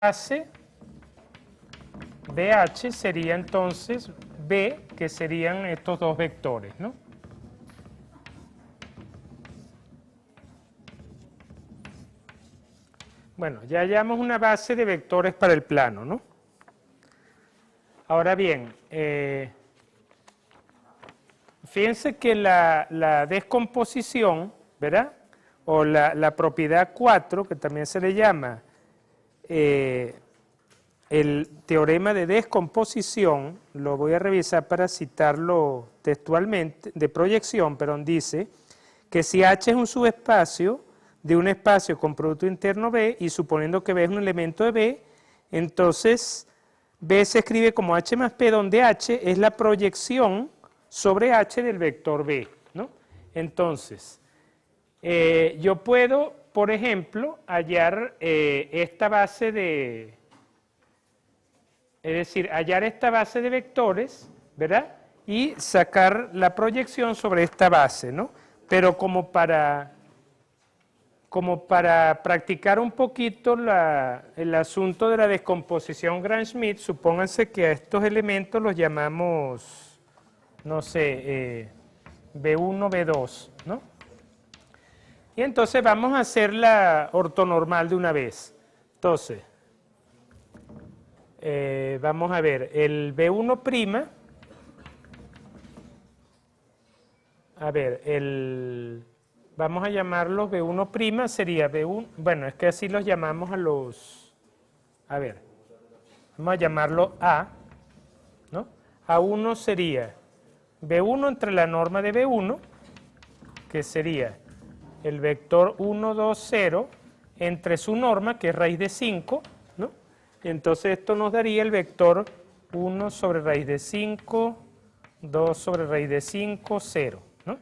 base BH sería entonces B, que serían estos dos vectores, ¿no? Bueno, ya hallamos una base de vectores para el plano, ¿no? Ahora bien, fíjense que la descomposición, ¿verdad? O la propiedad 4, que también se le llama el teorema de descomposición, lo voy a revisar para citarlo textualmente, de proyección, perdón, dice que si H es un subespacio de un espacio con producto interno B, y suponiendo que B es un elemento de B, entonces B se escribe como H más P, donde H es la proyección sobre H del vector B, ¿no? Entonces, yo puedo, por ejemplo, hallar esta base de, es decir, hallar esta base de vectores, ¿verdad? Y sacar la proyección sobre esta base, ¿no? Pero como para practicar un poquito el asunto de la descomposición Gram-Schmidt, supónganse que a estos elementos los llamamos, no sé, B1, B2, ¿no? Y entonces vamos a hacer la ortonormal de una vez. Entonces, vamos a ver, el B1', a ver, vamos a llamarlos B1', sería B1, bueno, es que así los llamamos a los, a ver, vamos a llamarlo A, ¿no? A1 sería B1 entre la norma de B1, que sería el vector 1, 2, 0, entre su norma, que es raíz de 5, ¿no? Y entonces esto nos daría el vector 1 sobre raíz de 5, 2 sobre raíz de 5, 0, ¿no?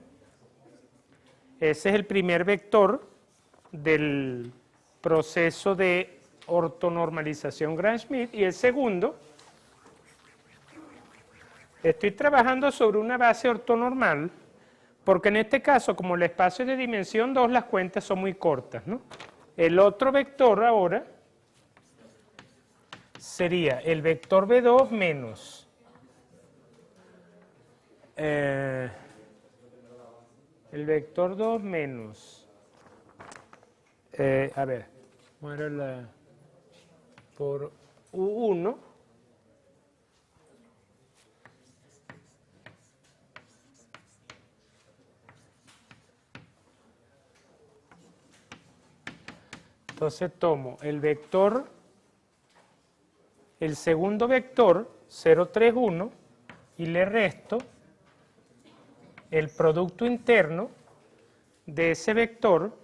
Ese es el primer vector del proceso de ortonormalización Gram-Schmidt, y el segundo, estoy trabajando sobre una base ortonormal, porque en este caso, como el espacio es de dimensión 2, las cuentas son muy cortas, ¿no? El otro vector ahora sería el vector B2 menos el vector 2 menos, a ver, ¿cómo era la? Por U1 entonces tomo el vector, el segundo vector 0, 3, 1 y le resto el producto interno de ese vector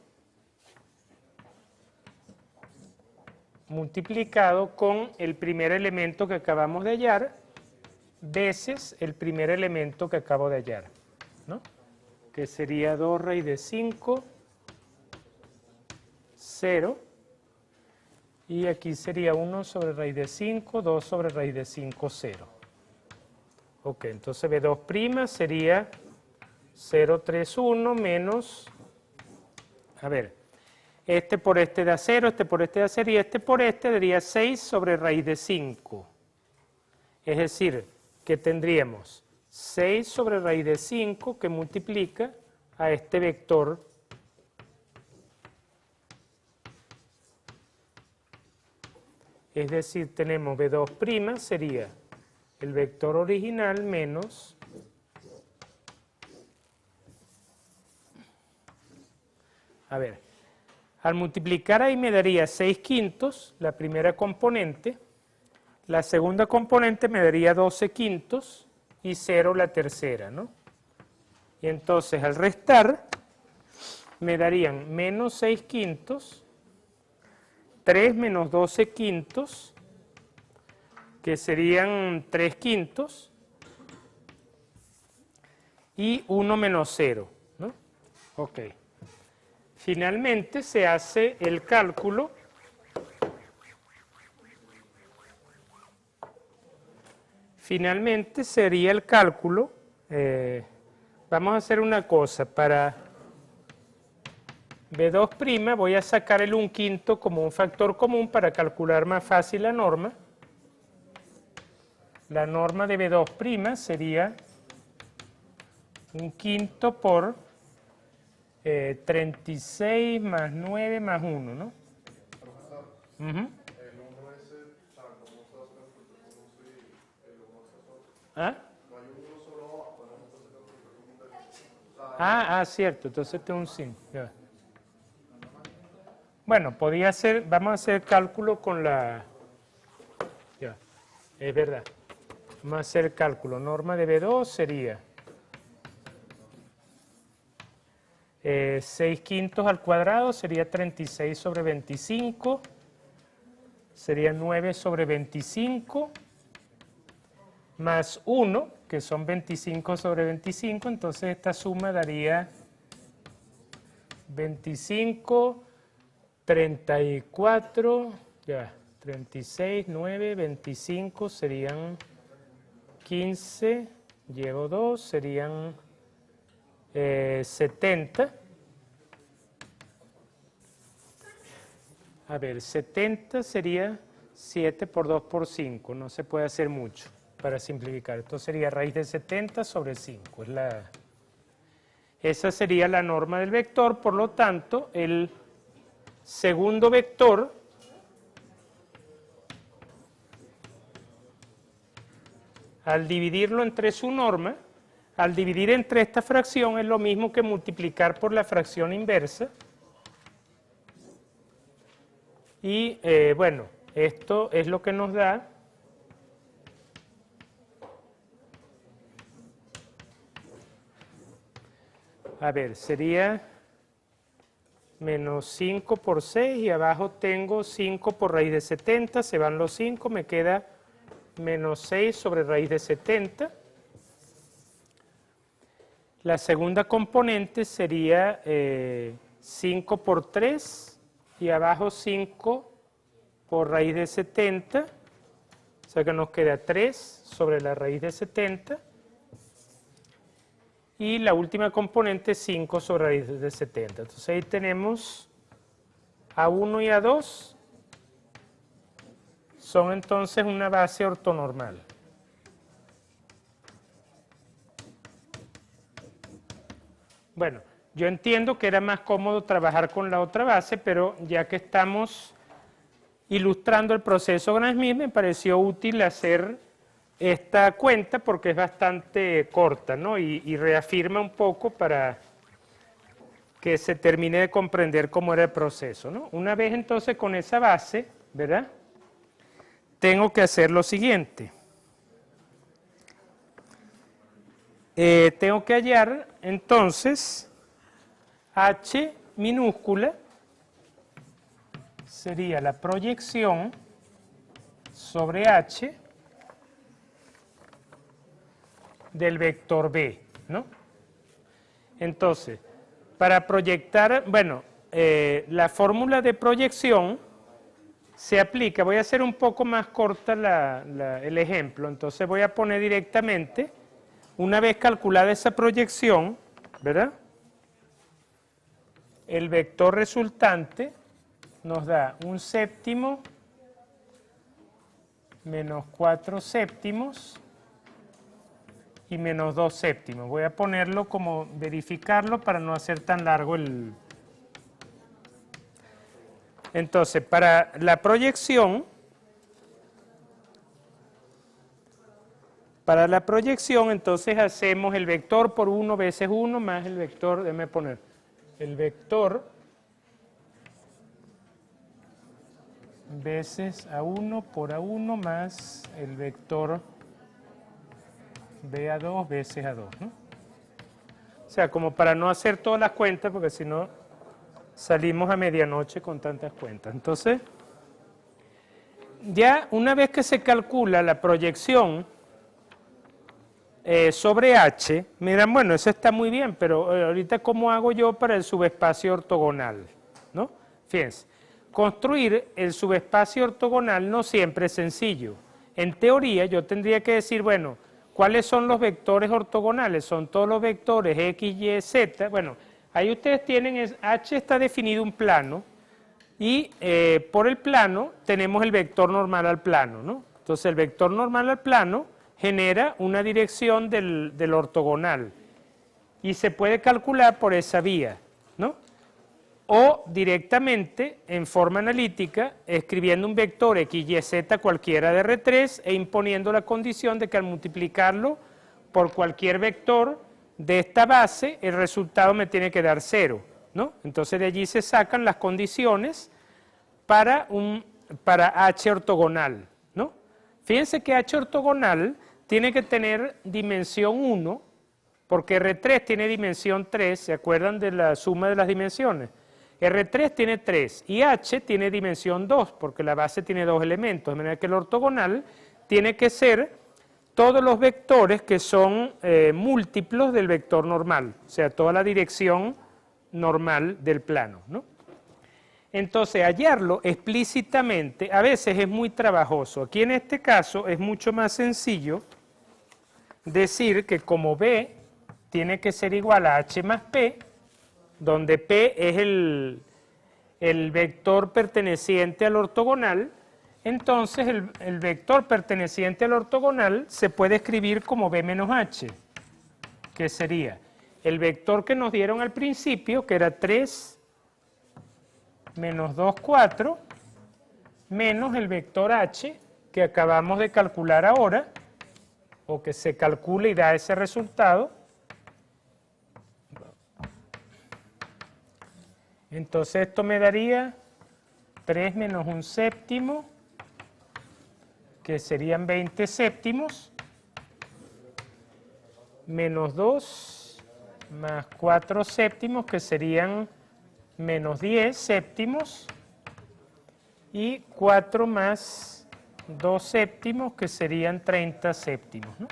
multiplicado con el primer elemento que acabamos de hallar veces el primer elemento que acabo de hallar, ¿no? Que sería 2 raíz de 5, 0, y aquí sería 1 sobre raíz de 5, 2 sobre raíz de 5, 0. Ok, entonces B2' sería 0, 3, 1 menos, a ver, este por este da 0, este por este da 0 y este por este daría 6 sobre raíz de 5. Es decir, que tendríamos 6 sobre raíz de 5 que multiplica a este vector es decir, tenemos B2' sería el vector original menos a ver, al multiplicar ahí me daría 6/5, la primera componente, la segunda componente me daría 12/5 y 0 la tercera, ¿no? Y entonces al restar me darían menos 6/5, 3 menos 12/5, que serían 3/5, y 1 menos 0, ¿no? Ok. Finalmente se hace el cálculo finalmente sería el cálculo, vamos a hacer una cosa para B2', voy a sacar el 1/5 como un factor común para calcular más fácil la norma. La norma de B2' sería 1/5 por 36 más 9 más 1, ¿no? Profesor, Ujú. el 1 ese, o sea, ¿cómo se hace la multiplicación si el 1 es otro? ¿Ah? No hay un 1 solo abajo, ¿no? Entonces la multiplicación Cierto, entonces tengo un 5. Bueno, podía hacer, vamos a hacer cálculo con la... Ya, es verdad. Vamos a hacer cálculo. Norma de B2 sería 6/5 al cuadrado, sería 36 sobre 25, sería 9 sobre 25, más 1, que son 25 sobre 25, entonces esta suma daría 25, 34, ya, 36, 9, 25 serían 15, llevo 2, serían 70. A ver, 70 sería 7 por 2 por 5, no se puede hacer mucho para simplificar. Esto sería raíz de 70 sobre 5. Esa sería la norma del vector, por lo tanto, el segundo vector al dividirlo entre su norma, al dividir entre esta fracción es lo mismo que multiplicar por la fracción inversa. Y bueno, esto es lo que nos da sería menos 5 por 6 y abajo tengo 5 por raíz de 70, se van los 5, me queda menos 6 sobre raíz de 70. La segunda componente sería 5 por 3 y abajo 5 por raíz de 70, o sea que nos queda 3 sobre la raíz de 70. Y la última componente 5 sobre raíz de 70. Entonces ahí tenemos A1 y A2, son entonces una base ortonormal. Bueno, yo entiendo que era más cómodo trabajar con la otra base, pero ya que estamos ilustrando el proceso Gram-Schmidt, me pareció útil hacer esta cuenta porque es bastante corta, ¿no? Y reafirma un poco para que se termine de comprender cómo era el proceso, ¿no? Una vez entonces con esa base, ¿verdad? Tengo que hacer lo siguiente. Tengo que hallar entonces H minúscula sería la proyección sobre H del vector B, ¿no? Entonces, para proyectar, bueno, la fórmula de proyección se aplica, voy a hacer un poco más corta el ejemplo, entonces voy a poner directamente, una vez calculada esa proyección, ¿verdad? El vector resultante nos da 1/7 menos 4/7 y menos 2/7. Voy a ponerlo como verificarlo para no hacer tan largo el... Entonces, para la proyección, entonces hacemos el vector por 1 veces 1 más el vector, déjame poner, el vector veces A1 por A1 más el vector BA2 veces A2, ¿no? O sea, como para no hacer todas las cuentas, porque si no salimos a medianoche con tantas cuentas. Entonces, ya una vez que se calcula la proyección sobre H, miran, bueno, eso está muy bien, pero ahorita ¿cómo hago yo para el subespacio ortogonal? ¿No? Fíjense, construir el subespacio ortogonal no siempre es sencillo. En teoría yo tendría que decir, bueno, ¿cuáles son los vectores ortogonales? Son todos los vectores X, Y, Z. Bueno, Ahí ustedes tienen, H está definido un plano, y por el plano tenemos el vector normal al plano, ¿no? Entonces el vector normal al plano genera una dirección del ortogonal, y se puede calcular por esa vía, ¿no? O directamente, en forma analítica, escribiendo un vector x, y, z cualquiera de R3 e imponiendo la condición de que al multiplicarlo por cualquier vector de esta base, el resultado me tiene que dar 0, ¿no? Entonces de allí se sacan las condiciones para H ortogonal, ¿no? Fíjense que H ortogonal tiene que tener dimensión 1, porque R3 tiene dimensión 3, ¿se acuerdan de la suma de las dimensiones? R3 tiene 3 y H tiene dimensión 2, porque la base tiene 2 elementos, de manera que el ortogonal tiene que ser todos los vectores que son múltiplos del vector normal, o sea, toda la dirección normal del plano, ¿no? Entonces, hallarlo explícitamente a veces es muy trabajoso. Aquí en este caso es mucho más sencillo decir que como B tiene que ser igual a H más P, donde P es el vector perteneciente al ortogonal, entonces el vector perteneciente al ortogonal se puede escribir como B menos H, que sería el vector que nos dieron al principio, que era 3 menos 2, 4, menos el vector H, que acabamos de calcular ahora, o que se calcula y da ese resultado. Entonces esto me daría 3 menos 1 séptimo, que serían 20 séptimos, menos 2 más 4 séptimos, que serían menos 10 séptimos, y 4 más 2 séptimos, que serían 30 séptimos, ¿no?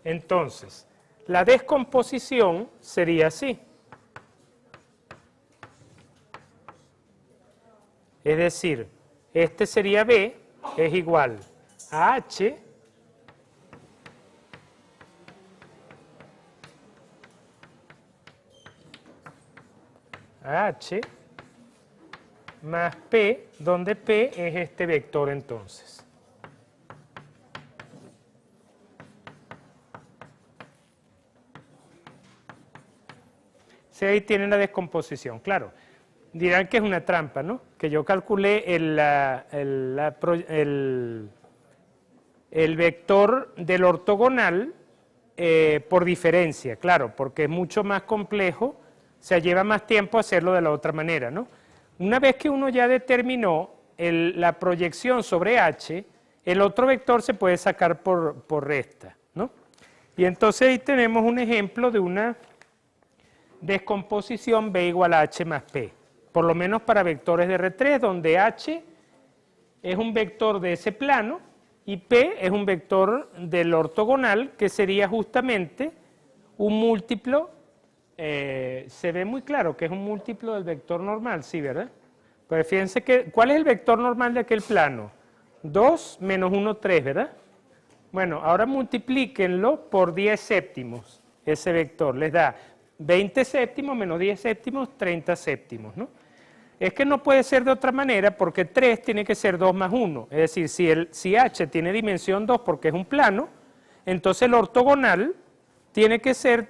Entonces, la descomposición sería así. Es decir, este sería B, es igual a H más P, donde P es este vector entonces. Sí, ahí tienen la descomposición, claro. Dirán que es una trampa, ¿no? Que yo calculé el vector del ortogonal por diferencia, claro, porque es mucho más complejo, o sea, lleva más tiempo hacerlo de la otra manera, ¿no? Una vez que uno ya determinó la proyección sobre H, el otro vector se puede sacar por resta, ¿no? Y entonces ahí tenemos un ejemplo de una descomposición B igual a H más P. Por lo menos para vectores de R3, donde H es un vector de ese plano y P es un vector del ortogonal, que sería justamente un múltiplo, se ve muy claro que es un múltiplo del vector normal, ¿sí, verdad? Pues fíjense que, ¿cuál es el vector normal de aquel plano? 2 menos 1, 3, ¿verdad? Bueno, ahora multiplíquenlo por 10 séptimos, ese vector, les da 20 séptimos menos 10 séptimos, 30 séptimos, ¿no? Es que no puede ser de otra manera porque 3 tiene que ser 2 más 1. Es decir, si H tiene dimensión 2 porque es un plano, entonces el ortogonal tiene que ser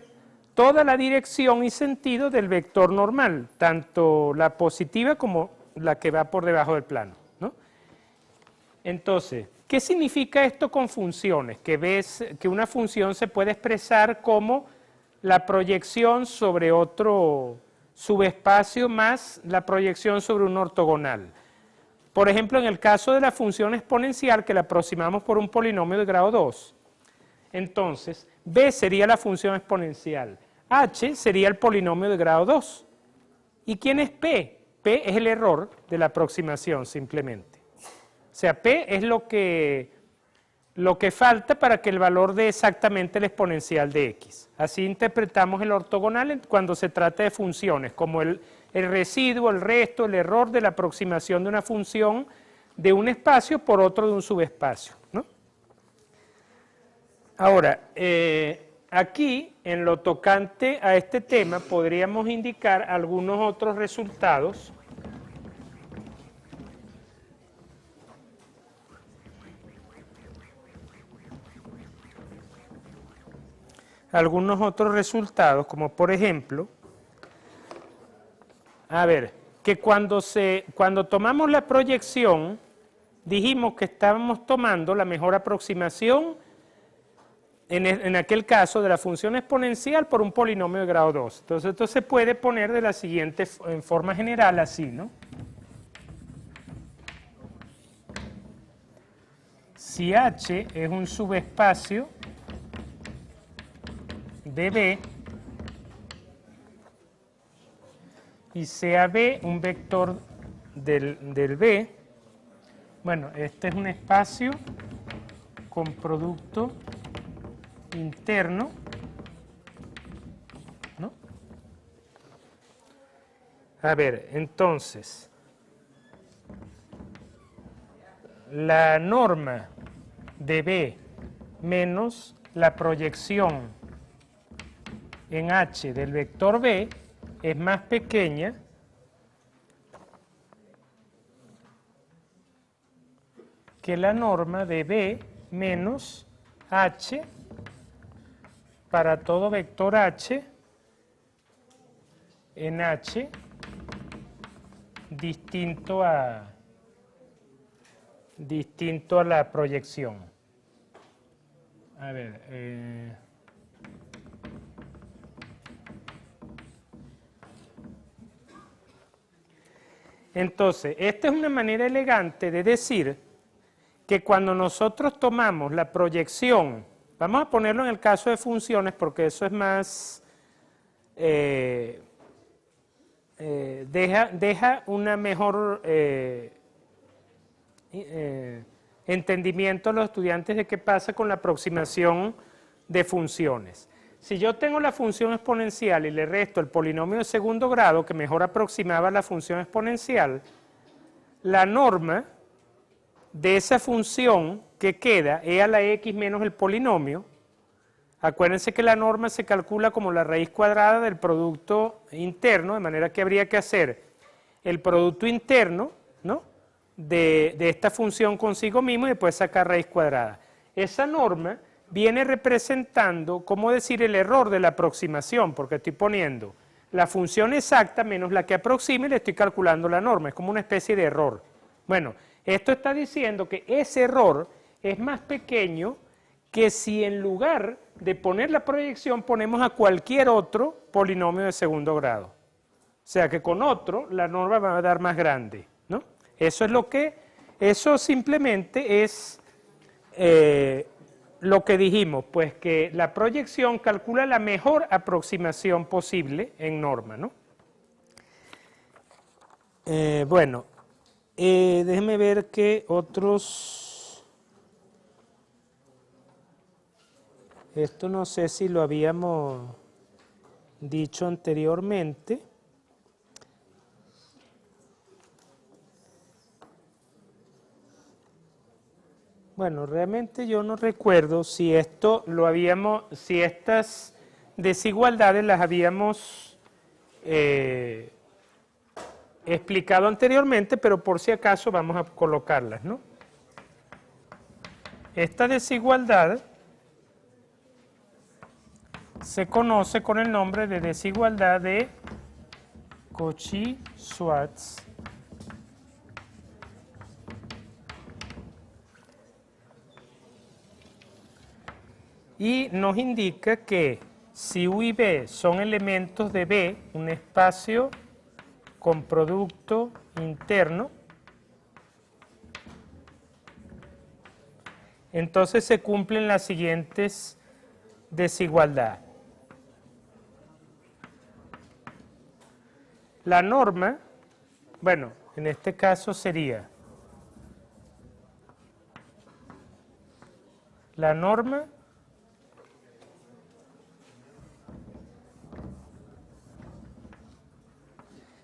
toda la dirección y sentido del vector normal, tanto la positiva como la que va por debajo del plano, ¿no? Entonces, ¿qué significa esto con funciones? Que ves que una función se puede expresar como la proyección sobre otro subespacio más la proyección sobre un ortogonal. Por ejemplo, en el caso de la función exponencial, que la aproximamos por un polinomio de grado 2, entonces B sería la función exponencial, H sería el polinomio de grado 2. ¿Y quién es P? P es el error de la aproximación simplemente. O sea, P es lo que falta para que el valor dé exactamente el exponencial de x. Así interpretamos el ortogonal cuando se trata de funciones, como el residuo, el resto, el error de la aproximación de una función de un espacio por otro de un subespacio, ¿no? Ahora, aquí, en lo tocante a este tema, podríamos indicar algunos otros resultados. Algunos otros resultados, como por ejemplo, a ver, que cuando tomamos la proyección, dijimos que estábamos tomando la mejor aproximación, en aquel caso, de la función exponencial por un polinomio de grado 2. Entonces, esto se puede poner de la siguiente en forma general, así, ¿no? Si H es un subespacio de B y sea B un vector del B, bueno, este es un espacio con producto interno, ¿no? A ver, entonces, la norma de B menos la proyección en H del vector B es más pequeña que la norma de B menos H para todo vector H en H distinto a la proyección. A ver, entonces, esta es una manera elegante de decir que cuando nosotros tomamos la proyección, vamos a ponerlo en el caso de funciones porque eso es más, deja una mejor entendimiento a los estudiantes de qué pasa con la aproximación de funciones. Si yo tengo la función exponencial y le resto el polinomio de segundo grado, que mejor aproximaba la función exponencial, la norma de esa función que queda, e a la x menos el polinomio, acuérdense que la norma se calcula como la raíz cuadrada del producto interno, de manera que habría que hacer el producto interno, ¿no?, de esta función consigo mismo y después sacar raíz cuadrada. Esa norma viene representando, ¿cómo decir?, el error de la aproximación, porque estoy poniendo la función exacta menos la que aproxime y le estoy calculando la norma, es como una especie de error. Bueno, esto está diciendo que ese error es más pequeño que si en lugar de poner la proyección ponemos a cualquier otro polinomio de segundo grado. O sea que con otro la norma va a dar más grande, ¿no? Eso simplemente es lo que dijimos, pues que la proyección calcula la mejor aproximación posible en norma, ¿no? Bueno, déjenme ver qué otros... Esto no sé si lo habíamos dicho anteriormente. Bueno, realmente yo no recuerdo si si estas desigualdades las habíamos explicado anteriormente, pero por si acaso vamos a colocarlas, ¿no? Esta desigualdad se conoce con el nombre de desigualdad de Cauchy-Schwarz. Y nos indica que si U y B son elementos de B, un espacio con producto interno, entonces se cumplen las siguientes desigualdades. La norma, bueno, en este caso sería la norma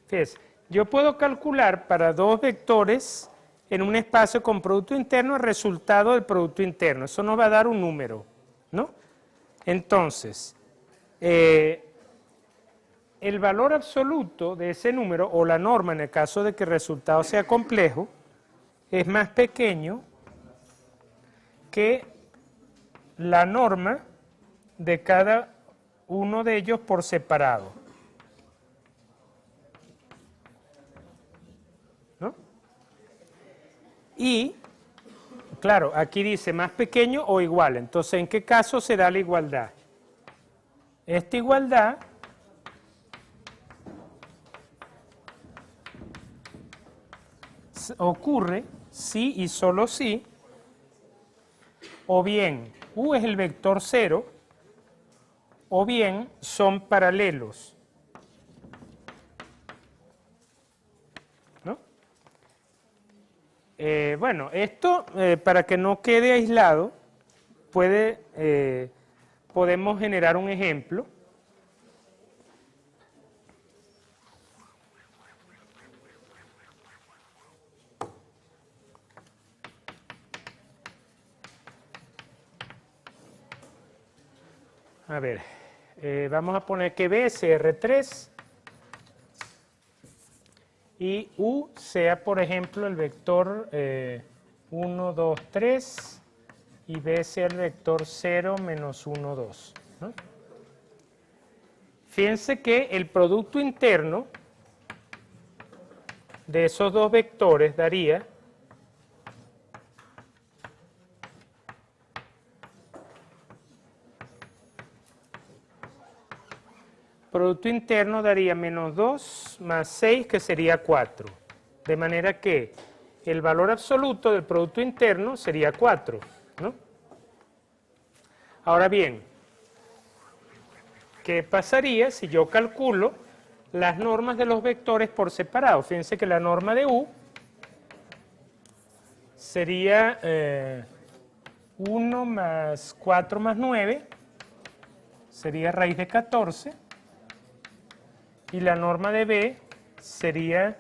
fíjense, yo puedo calcular para dos vectores en un espacio con producto interno el resultado del producto interno. Eso nos va a dar un número, ¿no? Entonces, el valor absoluto de ese número, o la norma en el caso de que el resultado sea complejo, es más pequeño que la norma de cada uno de ellos por separado. ¿No? Y, claro, aquí dice más pequeño o igual. Entonces, ¿en qué caso se da la igualdad? Esta igualdad ocurre si y solo si, o bien U es el vector 0, o bien son paralelos. ¿No? Bueno, esto para que no quede aislado, podemos generar un ejemplo. A ver, vamos a poner que B sea R3 y U sea, por ejemplo, el vector 1, 2, 3 y B sea el vector 0, menos 1, 2. ¿No? Fíjense que el producto interno de esos dos vectores daría producto interno daría menos 2 más 6, que sería 4. De manera que el valor absoluto del producto interno sería 4. ¿No? Ahora bien, ¿qué pasaría si yo calculo las normas de los vectores por separado? Fíjense que la norma de U sería 1 más 4 más 9, sería raíz de 14. Y la norma de B sería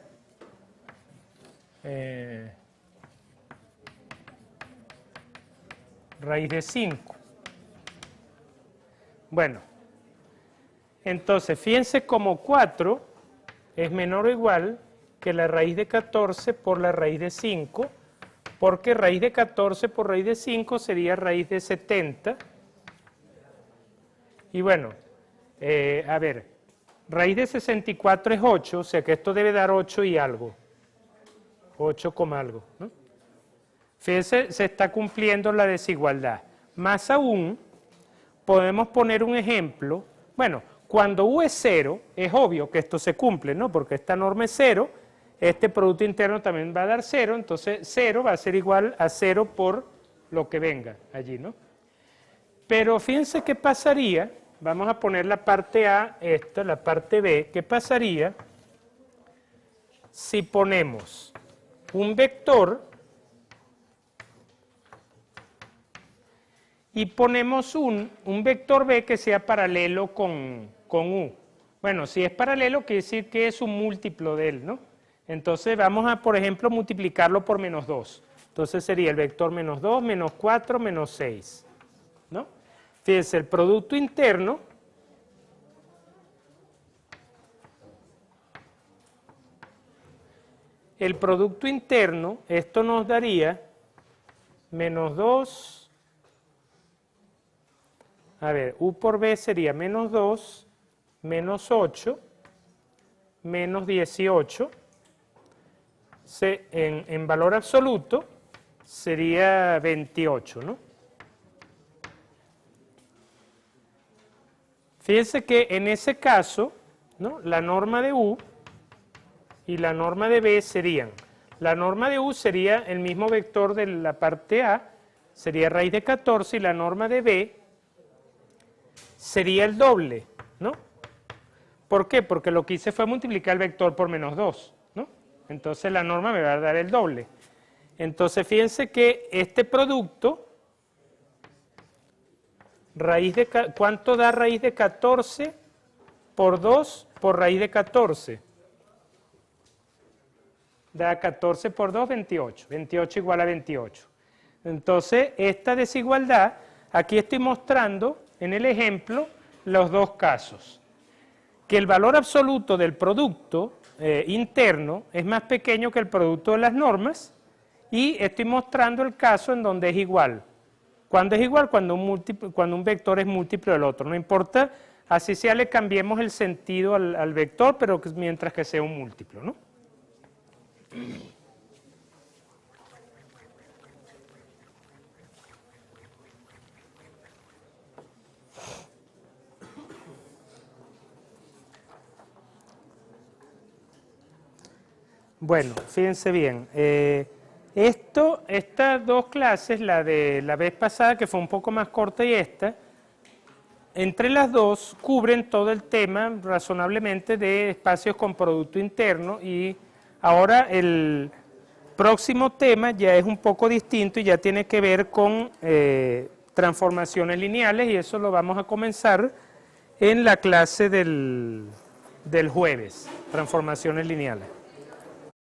raíz de 5. Bueno, entonces fíjense como 4 es menor o igual que la raíz de 14 por la raíz de 5, porque raíz de 14 por raíz de 5 sería raíz de 70. Y bueno, a ver, raíz de 64 es 8, o sea que esto debe dar 8 y algo. 8, algo. ¿No? Fíjense, se está cumpliendo la desigualdad. Más aún, podemos poner un ejemplo. Bueno, cuando U es 0, es obvio que esto se cumple, ¿no? Porque esta norma es 0, este producto interno también va a dar 0, entonces 0 va a ser igual a 0 por lo que venga allí, ¿no? Pero fíjense qué pasaría. Vamos a poner la parte A, esta, la parte B. ¿Qué pasaría si ponemos un vector y ponemos un vector B que sea paralelo con U? Bueno, si es paralelo, quiere decir que es un múltiplo de él, ¿no? Entonces vamos a, por ejemplo, multiplicarlo por menos 2. Entonces sería el vector menos 2, menos 4, menos 6, ¿no? Fíjense, el producto interno esto nos daría menos 2, a ver, U por B sería menos 2, menos 8, menos 18, en valor absoluto sería 28, ¿no? Fíjense que en ese caso, ¿no?, la norma de U y la norma de B serían, la norma de U sería el mismo vector de la parte A, sería raíz de 14, y la norma de B sería el doble, ¿no? ¿Por qué? Porque lo que hice fue multiplicar el vector por menos 2, ¿no? Entonces la norma me va a dar el doble. Entonces fíjense que este producto, ¿cuánto da raíz de 14 por 2 por raíz de 14? Da 14 por 2, 28. 28 igual a 28. Entonces, esta desigualdad, aquí estoy mostrando en el ejemplo los dos casos. Que el valor absoluto del producto interno es más pequeño que el producto de las normas, y estoy mostrando el caso en donde es igual. ¿Cuándo es igual? Cuando un vector es múltiplo del otro. No importa, así sea, le cambiemos el sentido al vector, pero mientras que sea un múltiplo, ¿no? Bueno, fíjense bien. Estas dos clases, la de la vez pasada, que fue un poco más corta, y esta, entre las dos cubren todo el tema razonablemente de espacios con producto interno, y ahora el próximo tema ya es un poco distinto y ya tiene que ver con transformaciones lineales, y eso lo vamos a comenzar en la clase del jueves, transformaciones lineales.